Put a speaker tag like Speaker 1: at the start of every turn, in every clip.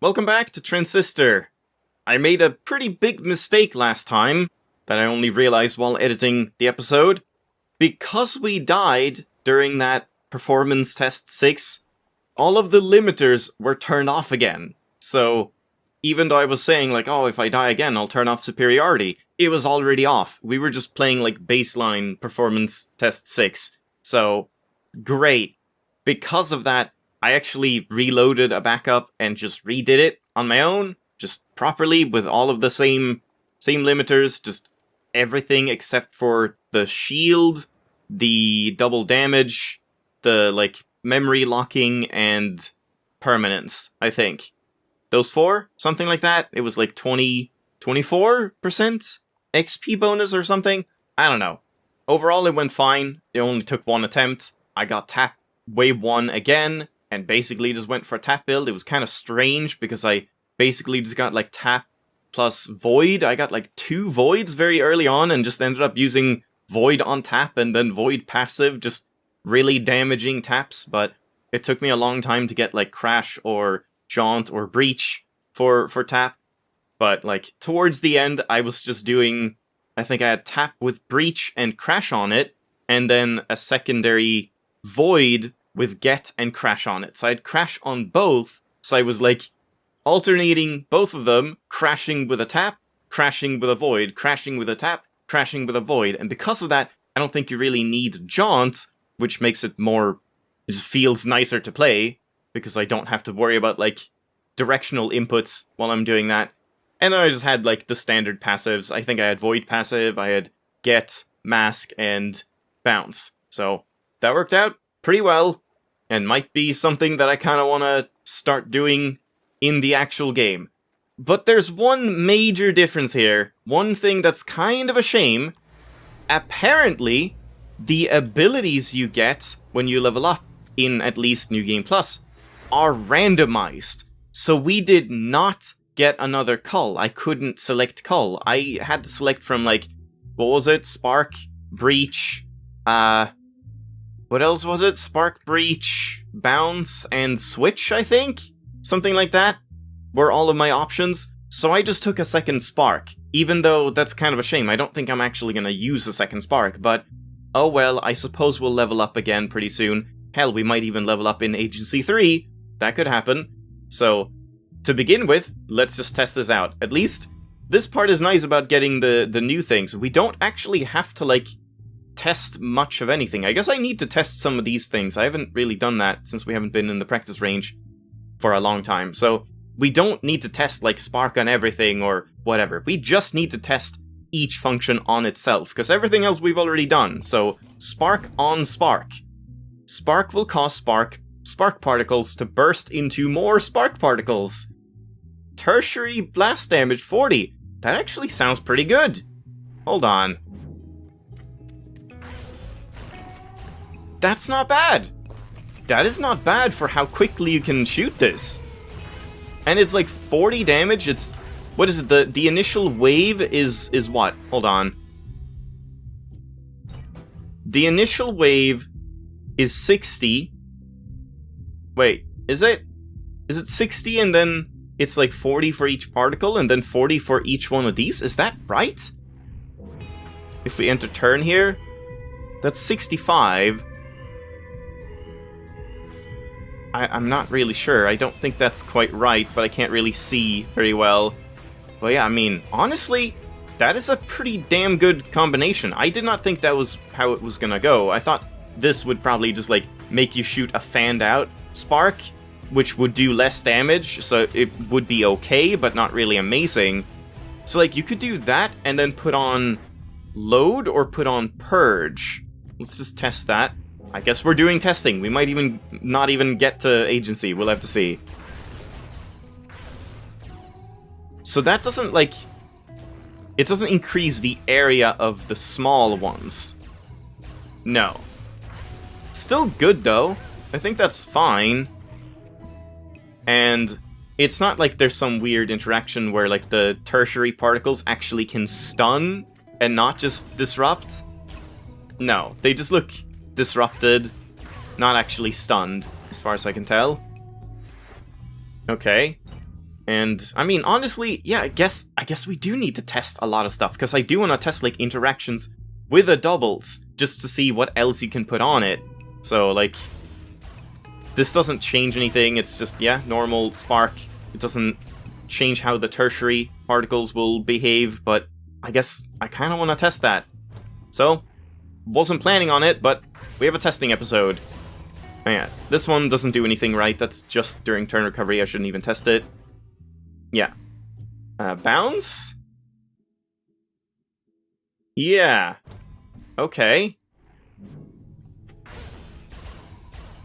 Speaker 1: Welcome back to Transistor. I made a pretty big mistake last time that I only realized while editing the episode. Because we died during that performance test 6, all of the limiters were turned off again. So even though I was saying like, oh, if I die again, I'll turn off superiority, it was already off. We were just playing like baseline performance test 6. So great. Because of that, I actually reloaded a backup and just redid it on my own, just properly with all of the same limiters, just everything except for the shield, the double damage, the like memory locking, and permanence, I think. Those 4? Something like that? It was like 24% XP bonus or something? I don't know. Overall, it went fine. It only took 1 attempt. I got tap wave 1 again, and basically just went for a tap build. It was kind of strange, because I basically just got like tap plus void. I got like 2 voids very early on, and just ended up using void on tap, and then void passive, just really damaging taps, but it took me a long time to get like crash or jaunt or breach for tap. But like towards the end, I was just doing, I think I had tap with breach and crash on it, and then a secondary void with get and crash on it. So I had crash on both, so I was like alternating both of them, crashing with a tap, crashing with a void, crashing with a tap, crashing with a void. And because of that, I don't think you really need jaunt, which makes it more, it just feels nicer to play, because I don't have to worry about like directional inputs while I'm doing that. And then I just had like the standard passives. I think I had void passive, I had get, mask, and bounce. So that worked out pretty well, and might be something that I kind of want to start doing in the actual game. But there's one major difference here, one thing that's kind of a shame. Apparently, the abilities you get when you level up in at least New Game Plus are randomized. So we did not get another cull. I couldn't select cull. I had to select from like, what was it? Spark, breach, what else was it? Spark, breach, bounce, and switch, I think? Something like that were all of my options. So I just took a second spark, even though that's kind of a shame. I don't think I'm actually going to use a second spark, but oh well, I suppose we'll level up again pretty soon. Hell, we might even level up in Agency 3. That could happen. So, to begin with, let's just test this out. At least, this part is nice about getting the new things. We don't actually have to, like, test much of anything. I guess I need to test some of these things. I haven't really done that since we haven't been in the practice range for a long time. So we don't need to test like spark on everything or whatever. We just need to test each function on itself, because everything else we've already done. So spark on spark. Spark will cause spark particles to burst into more spark particles. Tertiary blast damage 40. That actually sounds pretty good. Hold on. That's not bad. That is not bad for how quickly you can shoot this. And it's like 40 damage. It's, what is it? The initial wave is what? Hold on. The initial wave is 60. Wait, is it? Is it 60 and then it's like 40 for each particle and then 40 for each one of these? Is that right? If we enter turn here, that's 65. I'm not really sure. I don't think that's quite right, but I can't really see very well. But yeah, I mean, honestly, that is a pretty damn good combination. I did not think that was how it was gonna go. I thought this would probably just, like, make you shoot a fanned-out spark, which would do less damage, so it would be okay, but not really amazing. So, like, you could do that, and then put on load, or put on purge. Let's just test that. I guess we're doing testing. We might even not even get to agency. We'll have to see. So that doesn't, like... It doesn't increase the area of the small ones. No. Still good, though. I think that's fine. And it's not like there's some weird interaction where, like, the tertiary particles actually can stun and not just disrupt. No, they just look disrupted, not actually stunned, as far as I can tell. Okay. And, I mean, honestly, yeah, I guess we do need to test a lot of stuff, because I do want to test, like, interactions with the doubles, just to see what else you can put on it. So, like, this doesn't change anything, it's just, yeah, normal spark. It doesn't change how the tertiary particles will behave, but I guess I kind of want to test that. So, wasn't planning on it, but we have a testing episode. Oh, yeah, this one doesn't do anything right, that's just during turn recovery, I shouldn't even test it. Yeah. Bounce? Yeah. Okay.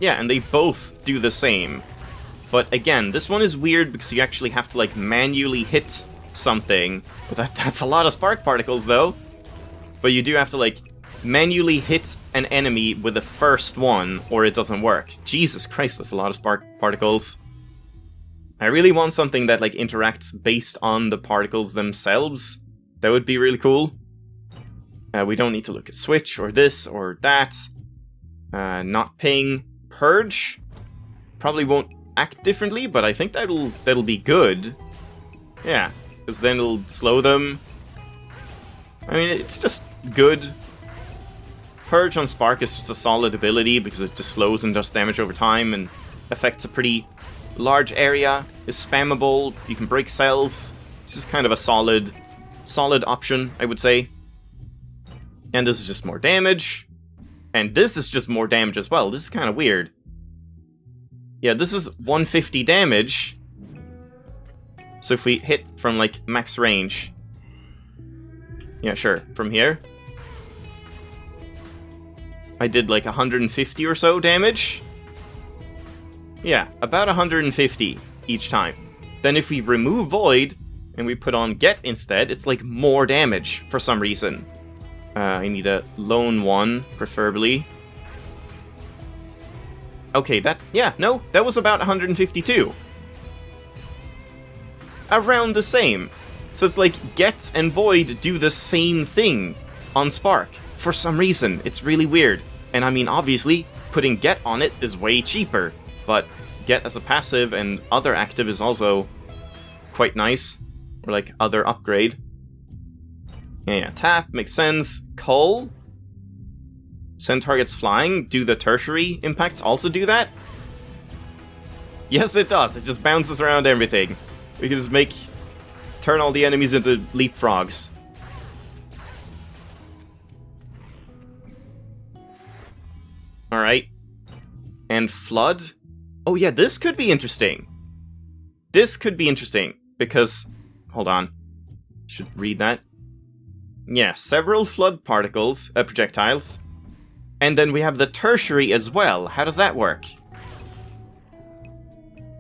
Speaker 1: Yeah, and they both do the same. But again, this one is weird because you actually have to, like, manually hit something. But that's a lot of spark particles, though. But you do have to, like, manually hit an enemy with the first one, or it doesn't work. Jesus Christ, that's a lot of spark particles. I really want something that, like, interacts based on the particles themselves. That would be really cool. We don't need to look at switch, or this, or that. Not ping. Purge. Probably won't act differently, but I think that'll be good. Yeah, because then it'll slow them. I mean, it's just good. Purge on Spark is just a solid ability, because it just slows and does damage over time, and affects a pretty large area, is spammable, you can break cells. This is kind of a solid option, I would say. And this is just more damage. And this is just more damage as well. This is kind of weird. Yeah, this is 150 damage. So if we hit from, like, max range. Yeah, sure. From here. I did, like, 150 or so damage. Yeah, about 150 each time. Then if we remove Void, and we put on Get instead, it's like more damage for some reason. I need a lone one, preferably. Okay, that was about 152. Around the same. So it's like Get and Void do the same thing on Spark. For some reason, it's really weird. And I mean, obviously, putting Get on it is way cheaper. But Get as a passive and other active is also quite nice. Or like other upgrade. Yeah, tap, makes sense. Cull. Send targets flying. Do the tertiary impacts also do that? Yes, it does. It just bounces around everything. We can just turn all the enemies into leapfrogs. Alright. And Flood. Oh yeah, this could be interesting. This could be interesting, because... Hold on. Should read that. Yeah, several Flood particles, projectiles. And then we have the tertiary as well. How does that work?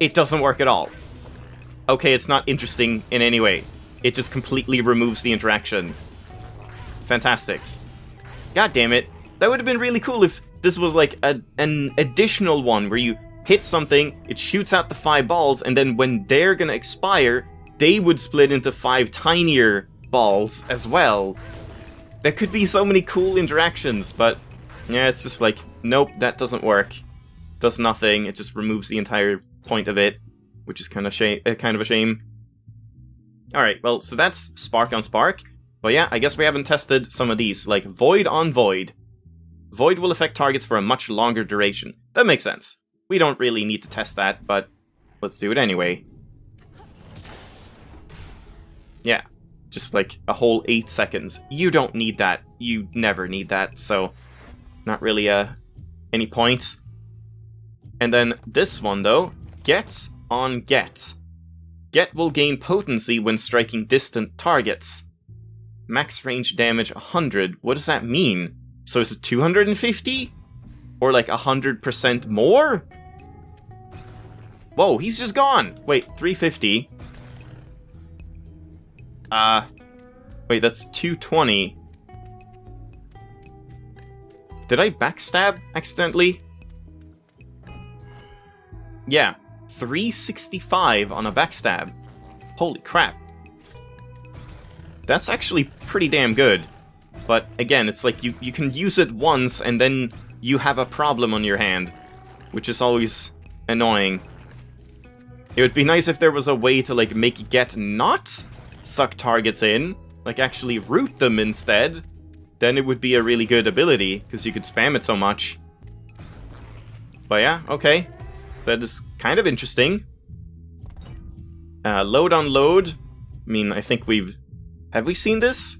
Speaker 1: It doesn't work at all. Okay, it's not interesting in any way. It just completely removes the interaction. Fantastic. God damn it. That would have been really cool if this was like an additional one where you hit something, it shoots out the 5 balls, and then when they're gonna expire, they would split into 5 tinier balls as well. There could be so many cool interactions, but yeah, it's just like, nope, that doesn't work. Does nothing, it just removes the entire point of it, which is kind of a shame. Alright, well, so that's Spark on Spark. But yeah, I guess we haven't tested some of these, like Void on Void. Void will affect targets for a much longer duration. That makes sense. We don't really need to test that, but let's do it anyway. Yeah, just like a whole 8 seconds. You don't need that. You never need that, so not really any point. And then this one, though, Get on Get. Get will gain potency when striking distant targets. Max range damage 100. What does that mean? So is it 250? Or like 100% more? Whoa, he's just gone! Wait, 350. Wait, that's 220. Did I backstab accidentally? Yeah, 365 on a backstab. Holy crap. That's actually pretty damn good. But again, it's like you can use it once and then you have a problem on your hand, which is always annoying. It would be nice if there was a way to, like, make Get not suck targets in, like, actually root them instead. Then it would be a really good ability, because you could spam it so much. But yeah, okay. That is kind of interesting. Load on load. I mean, I think we've... Have we seen this?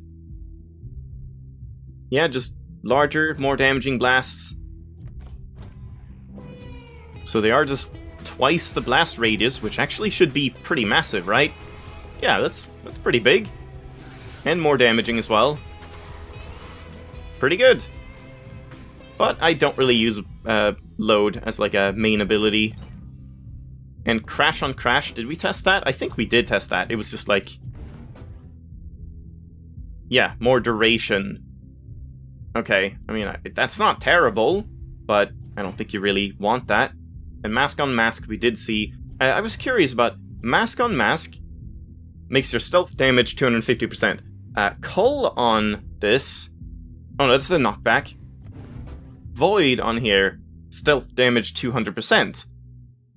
Speaker 1: Yeah, just larger, more damaging blasts. So they are just twice the blast radius, which actually should be pretty massive, right? Yeah, that's pretty big. And more damaging as well. Pretty good. But I don't really use load as like a main ability. And crash on crash, did we test that? I think we did test that. It was just like... Yeah, more duration. Okay, I mean, that's not terrible, but I don't think you really want that. And mask on mask, we did see... I was curious about mask on mask makes your stealth damage 250%. Cull on this... Oh no, this is a knockback. Void on here, stealth damage 200%.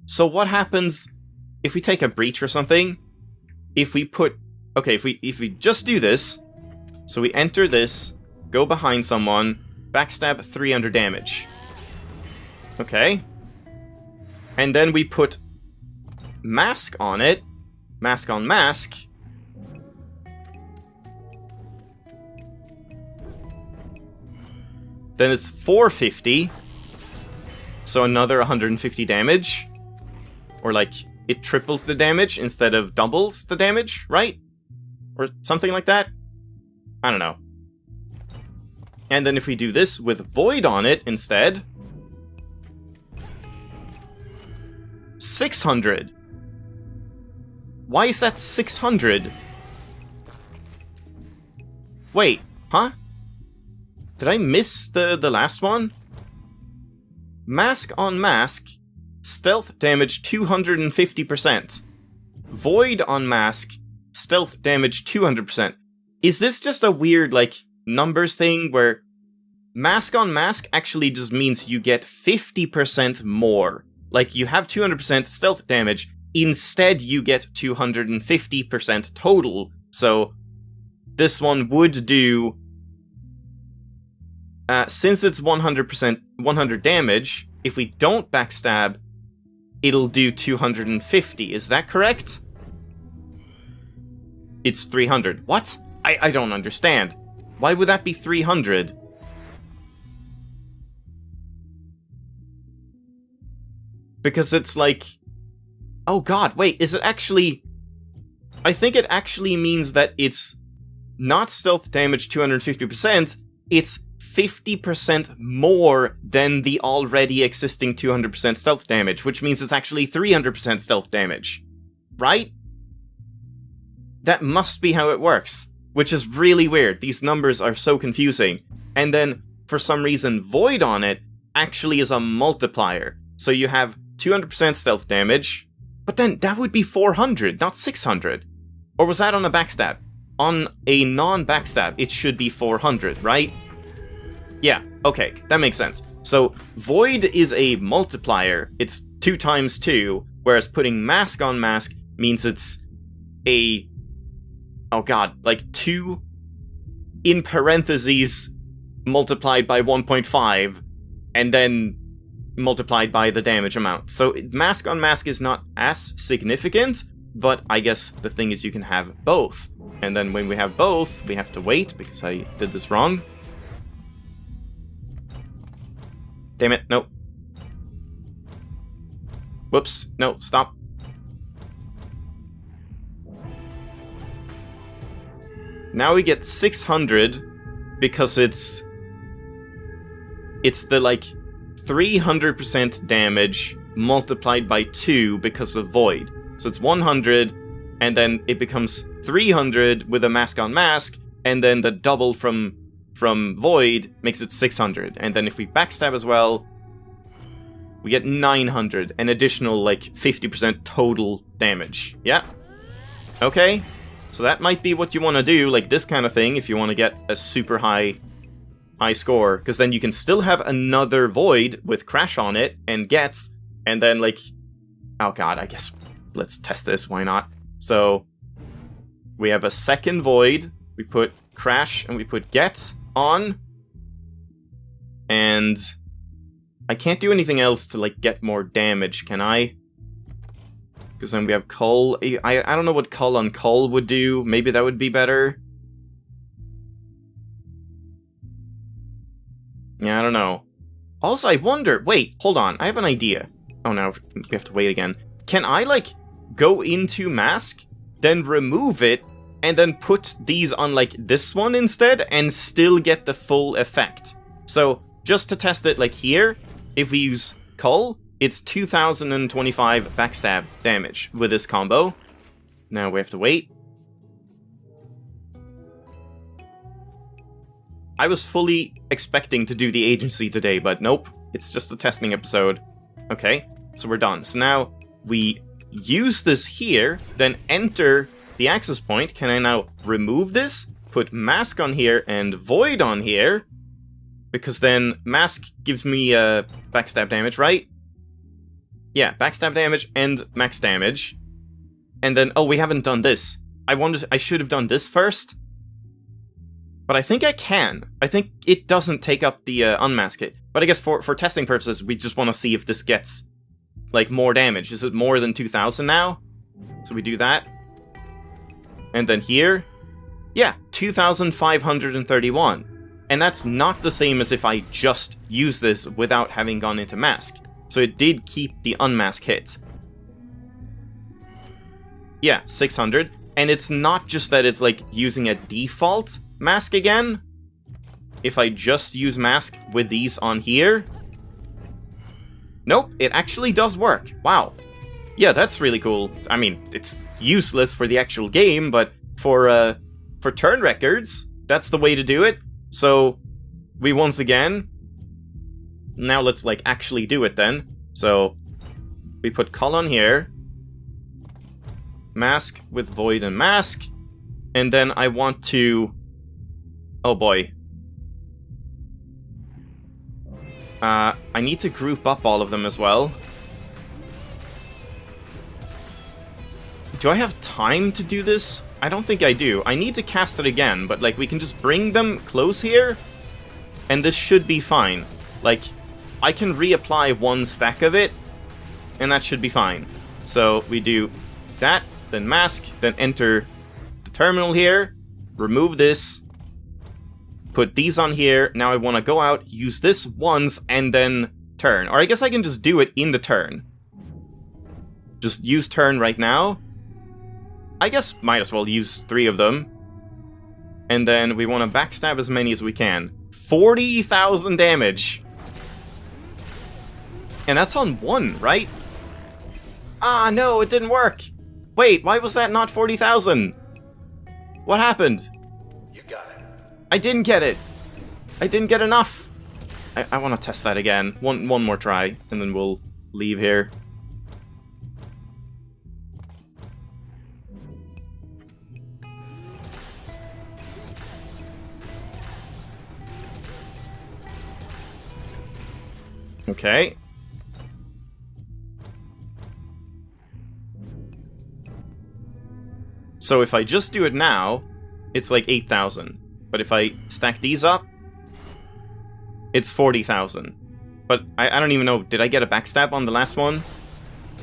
Speaker 1: So what happens if we take a breach or something? If we put... Okay, if we just do this, so we enter this, go behind someone, backstab 300 damage. Okay. And then we put mask on it, mask on mask. Then it's 450, so another 150 damage. Or like, it triples the damage instead of doubles the damage, right? Or something like that? I don't know. And then if we do this with Void on it instead... 600! Why is that 600? Wait, huh? Did I miss the last one? Mask on mask, stealth damage 250%. Void on mask, stealth damage 200%. Is this just a weird, like, numbers thing where mask on mask actually just means you get 50% more? Like, you have 200% stealth damage, instead you get 250% total. So, this one would do... since it's 100%, 100 damage, if we don't backstab, it'll do 250. Is that correct? It's 300. What? I don't understand. Why would that be 300? Because it's like... Oh god, wait, is it actually... I think it actually means that it's not stealth damage 250%, it's 50% more than the already existing 200% stealth damage, which means it's actually 300% stealth damage. Right? That must be how it works, which is really weird. These numbers are so confusing. And then, for some reason, Void on it actually is a multiplier. So you have 200% stealth damage, but then that would be 400, not 600. Or was that on a backstab? On a non-backstab, it should be 400, right? Yeah, okay, that makes sense. So, Void is a multiplier, it's 2 times 2, whereas putting mask on mask means it's a... Oh god, like 2 in parentheses multiplied by 1.5, and then multiplied by the damage amount. So, mask on mask is not as significant, but I guess the thing is you can have both. And then when we have both, we have to wait, because I did this wrong. Damn it, no. Whoops, no, stop. Now we get 600, because it's the, like, 300% damage multiplied by 2 because of Void. So it's 100, and then it becomes 300 with a mask on mask, and then the double from Void makes it 600. And then if we backstab as well, we get 900, an additional, like, 50% total damage. Yeah. Okay. So that might be what you want to do, like this kind of thing, if you want to get a super high score. Because then you can still have another Void with Crash on it, and then, like... Oh god, I guess let's test this, why not? So, we have a second void, we put crash, and we put get on. And I can't do anything else to, like, get more damage, can I? Because then we have Cull. I don't know what Cull on Cull would do. Maybe that would be better. Yeah, I don't know. Also, I wonder... Wait, hold on. I have an idea. Oh, no, we have to wait again. Can I, like, go into Mask, then remove it, and then put these on, like, this one instead, and still get the full effect? So, just to test it, like, here, if we use Cull, it's 2025 backstab damage with this combo. Now we have to wait. I was fully expecting to do the agency today, but nope. It's just a testing episode. Okay, so we're done. So now we use this here, then enter the access point. Can I now remove this? Put mask on here and void on here. Because then mask gives me backstab damage, right? Yeah, backstab damage and max damage. And then, oh, we haven't done this. I should have done this first. But I think I can. I think it doesn't take up the unmask it. But I guess for testing purposes, we just want to see if this gets, like, more damage. Is it more than 2,000 now? So we do that. And then here, yeah, 2,531. And that's not the same as if I just used this without having gone into mask. So it did keep the unmask hit. Yeah, 600. And it's not just that it's, like, using a default mask again. If I just use mask with these on here. Nope, it actually does work. Wow. Yeah, that's really cool. I mean, it's useless for the actual game, but for turn records, that's the way to do it. So, we once again... Now let's, like, actually do it then. So, we put Cull on here. Mask with void and mask. And then I want to... Oh boy. I need to group up all of them as well. Do I have time to do this? I don't think I do. I need to cast it again, but, like, we can just bring them close here, and this should be fine. Like, I can reapply one stack of it, and that should be fine. So, we do that, then mask, then enter the terminal here, remove this, put these on here. Now I want to go out, use this once, and then turn. Or I guess I can just do it in the turn. Just use turn right now. I guess might as well use 3 of them. And then we want to backstab as many as we can. 40,000 damage. And that's on 1, right? Ah, no, it didn't work. Wait, why was that not 40,000? What happened?
Speaker 2: You got it.
Speaker 1: I didn't get it. I didn't get enough. I want to test that again. One more try, and then we'll leave here. Okay. So if I just do it now, it's like 8,000. But if I stack these up, it's 40,000. But I don't even know, did I get a backstab on the last one?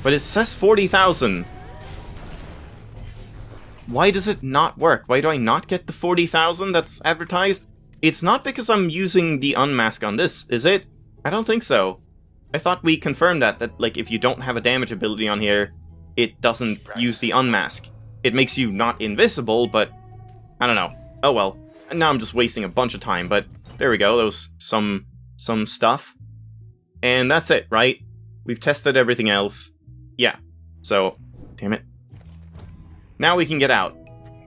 Speaker 1: But it says 40,000. Why does it not work? Why do I not get the 40,000 that's advertised? It's not because I'm using the unmask on this, is it? I don't think so. I thought we confirmed that, like, if you don't have a damage ability on here, it doesn't use the unmask. It makes you not invisible, but I don't know. Oh well. Now I'm just wasting a bunch of time, but there we go. That was some stuff. And that's it, right? We've tested everything else. Yeah. So, damn it. Now we can get out.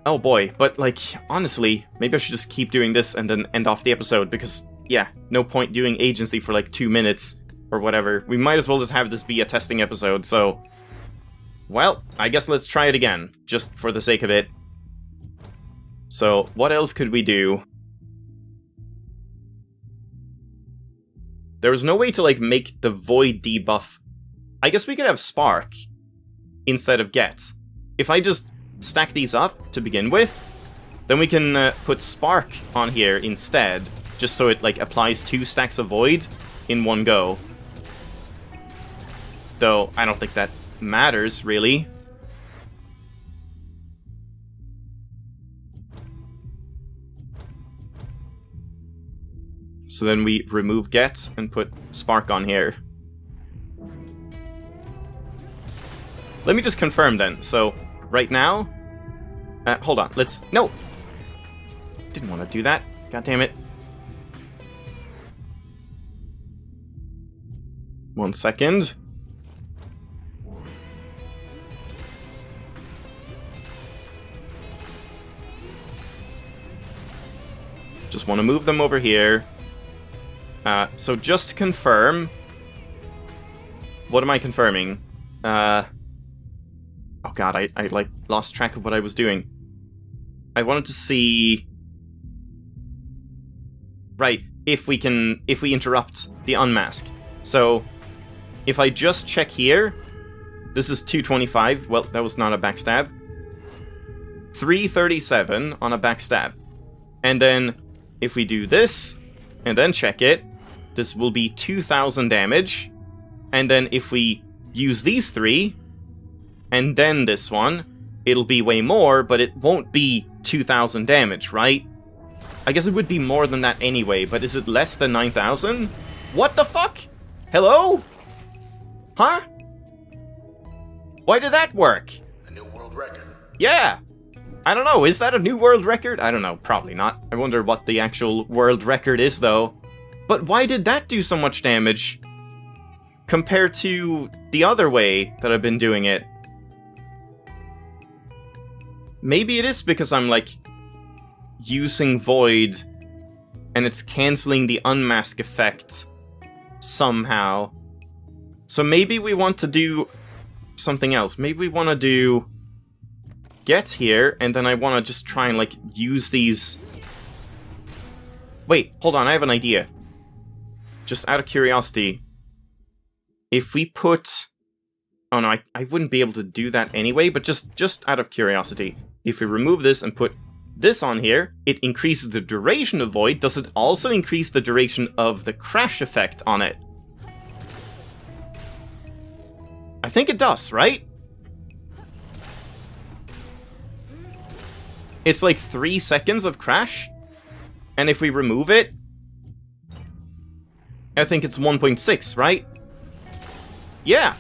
Speaker 1: Oh boy, but, like, honestly, maybe I should just keep doing this and then end off the episode, because, yeah, no point doing agency for, like, 2 minutes or whatever. We might as well just have this be a testing episode, so... Well, I guess let's try it again, just for the sake of it. So, what else could we do? There was no way to, like, make the Void debuff. I guess we could have Spark. instead of get. If I just stack these up to begin with, then we can put spark on here instead, just so it like applies 2 stacks of void in one go. Though I don't think that matters really. So then we remove get and put spark on here. Let me just confirm then. So right now, hold on, no! Didn't want to do that, god damn it. 1 second. Just want to move them over here. So just to confirm, what am I confirming? Oh god, I like lost track of what I was doing. I wanted to see, right, if we interrupt the unmask. So if I just check here, this is 225. Well, that was not a backstab. 337 on a backstab. And then if we do this and then check it, this will be 2000 damage. And then if we use these 3 and then this one, it'll be way more, but it won't be 2000 damage, right? I guess it would be more than that anyway, but is it less than 9000? What the fuck? Hello? Huh? Why did that work?
Speaker 2: A new world record.
Speaker 1: Yeah! I don't know, is that a new world record? I don't know, probably not. I wonder what the actual world record is, though. But why did that do so much damage compared to the other way that I've been doing it? Maybe it is because I'm, like, using Void and it's cancelling the unmask effect somehow. So maybe we want to do something else. Maybe we want to do get here, and then I want to just try and, like, use these... Wait, hold on, I have an idea. Just out of curiosity. If we put... Oh no, I wouldn't be able to do that anyway, but just out of curiosity. If we remove this and put this on here, it increases the duration of Void. Does it also increase the duration of the crash effect on it? I think it does, right? It's like 3 seconds of crash. And if we remove it, I think it's 1.6, right? Yeah.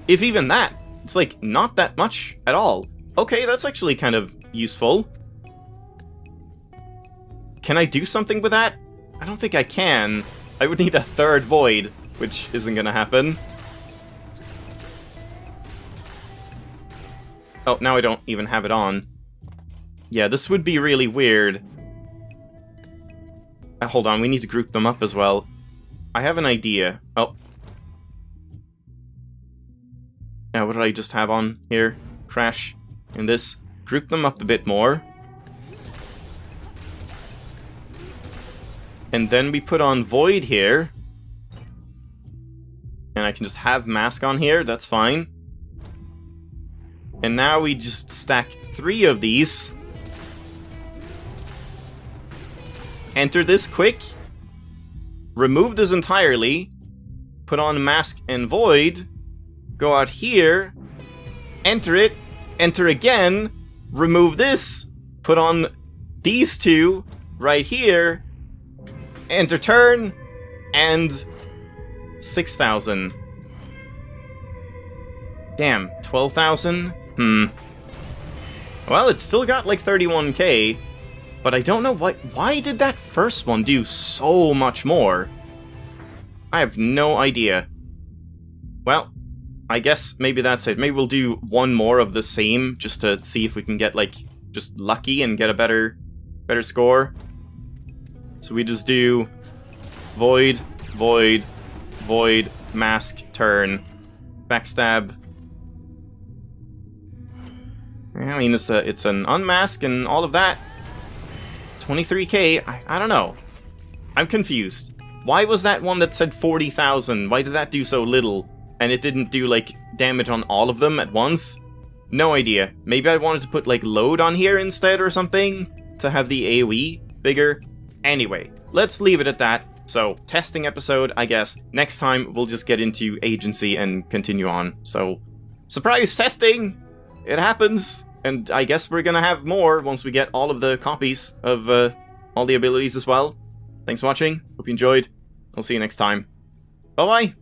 Speaker 1: If even that. It's like not that much at all. Okay, that's actually kind of useful. Can I do something with that? I don't think I can. I would need a third void, which isn't gonna happen. Oh, now I don't even have it on. Yeah, this would be really weird. Hold on, we need to group them up as well. I have an idea. Oh. Yeah, what did I just have on here? Crash. And this. Group them up a bit more. And then we put on Void here. And I can just have Mask on here, that's fine. And now we just stack 3 of these. Enter this quick. Remove this entirely. Put on Mask and Void. Go out here. Enter it. Enter again. Remove this. Put on these 2 right here. Enter turn. And 6,000. Damn, 12,000? Well, it's still got like 31k. But I don't know why did that first one do so much more? I have no idea. Well, I guess maybe that's it. Maybe we'll do one more of the same, just to see if we can get, like, just lucky and get a better score. So we just do Void, Void, Void, Mask, Turn, Backstab. I mean, it's an unmask and all of that. 23k, I don't know. I'm confused. Why was that one that said 40,000? Why did that do so little? and it didn't do, like, damage on all of them at once. No idea. Maybe I wanted to put, like, load on here instead or something to have the AoE bigger. Anyway, let's leave it at that. So, testing episode, I guess. Next time, we'll just get into agency and continue on. So, surprise testing! It happens! And I guess we're gonna have more once we get all of the copies of all the abilities as well. Thanks for watching. Hope you enjoyed. I'll see you next time. Bye-bye!